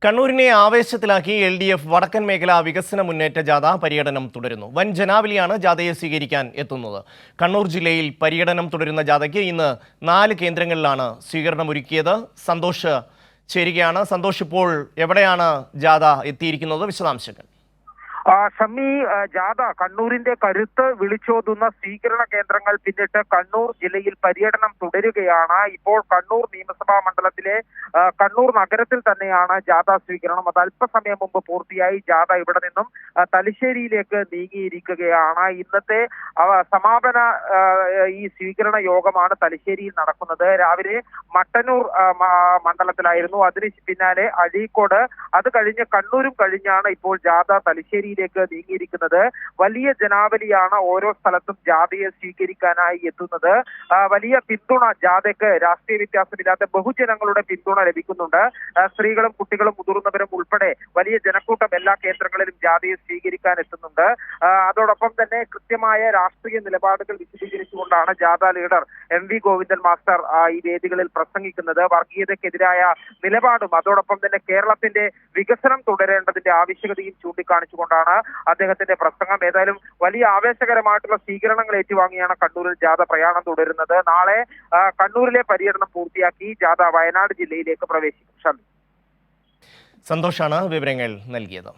കണ്ണൂരിനെ ആവേശത്തിലാക്കി LDF വടക്കൻ മേഖലാ വികസന മുന്നേറ്റ ജാഥ പര്യടനം തുടരുന്നു. വൻ ജനാവലിയാണ് ജാഥയെ സ്വീകരിക്കാൻ എത്തുന്നത്. കണ്ണൂർ ജില്ലയിൽ പര്യടനം തുടരുന്ന ജാഥയ്ക്ക് ഇന്ന് 4 കേന്ദ്രങ്ങളിലാണ് സ്വീകരണമൊരുക്കിയത്. സന്തോഷ് ചേരുകയാണ്. സന്തോഷ്, ഇപ്പോൾ എവിടെയാണ് ജാഥ എത്തിയിരിക്കുന്നത്? വിശദാംശങ്ങൾ. ഷമ്മി, ജാഥ കണ്ണൂരിന്റെ കരുത്ത് വിളിച്ചോതുന്ന സ്വീകരണ കേന്ദ്രങ്ങൾ പിന്നിട്ട് കണ്ണൂർ ജില്ലയിൽ പര്യടനം തുടരുകയാണ്. ഇപ്പോൾ കണ്ണൂർ നിയമസഭാ മണ്ഡലത്തിലെ കണ്ണൂർ നഗരത്തിൽ തന്നെയാണ് ജാഥ സ്വീകരണം. അത് അല്പസമയം മുമ്പ് പൂർത്തിയായി. ജാഥ ഇവിടെ നിന്നും തലശ്ശേരിയിലേക്ക് നീങ്ങിയിരിക്കുകയാണ്. ഇന്നത്തെ സമാപന ഈ സ്വീകരണ യോഗമാണ് തലശ്ശേരിയിൽ നടക്കുന്നത്. രാവിലെ മട്ടന്നൂർ മണ്ഡലത്തിലായിരുന്നു. അതിന് പിന്നാലെ അഴീക്കോട്, അത് കഴിഞ്ഞ് കണ്ണൂരും കഴിഞ്ഞാണ് ഇപ്പോൾ ജാഥ തലശ്ശേരിയിലേക്ക് നീങ്ങിയിരിക്കുന്നത്. വലിയ ജനാവലിയാണ് ഓരോ സ്ഥലത്തും ജാഥയെ സ്വീകരിക്കാനായി എത്തുന്നത്. വലിയ പിന്തുണ ജാഥയ്ക്ക് രാഷ്ട്രീയ വ്യത്യാസമില്ലാത്ത ബഹുജനങ്ങളുടെ പിന്തുണ ലഭിക്കുന്നുണ്ട്. സ്ത്രീകളും കുട്ടികളും മുതിർന്നവരും ഉൾപ്പെടെ വലിയ ജനക്കൂട്ടം എല്ലാ കേന്ദ്രങ്ങളിലും ജാഥയെ സ്വീകരിക്കാൻ എത്തുന്നുണ്ട്. അതോടൊപ്പം തന്നെ കൃത്യമായ രാഷ്ട്രീയ നിലപാടുകൾ വിശദീകരിച്ചുകൊണ്ടാണ് ജാഥ ലീഡർ MV ഗോവിന്ദൻ മാസ്റ്റർ ഈ വേദികളിൽ പ്രസംഗിക്കുന്നത്. വർഗീയതയ്ക്കെതിരായ നിലപാടും അതോടൊപ്പം തന്നെ കേരളത്തിന്റെ വികസനം തുടരേണ്ടതിന്റെ ആവശ്യകതയും ചൂണ്ടിക്കാണിച്ചുകൊണ്ടാണ് അദ്ദേഹത്തിന്റെ പ്രസംഗം. ഏതായാലും വലിയ ആവേശകരമായിട്ടുള്ള സ്വീകരണങ്ങൾ ഏറ്റുവാങ്ങിയാണ് കണ്ണൂരിൽ ജാഥ പ്രയാണം തുടരുന്നത്. നാളെ കണ്ണൂരിലെ പര്യടനം പൂർത്തിയാക്കി ജാഥ വയനാട് ജില്ലയിലേക്ക് പ്രവേശിക്കും. സന്തോഷാണ് വിവരങ്ങൾ നൽകിയത്.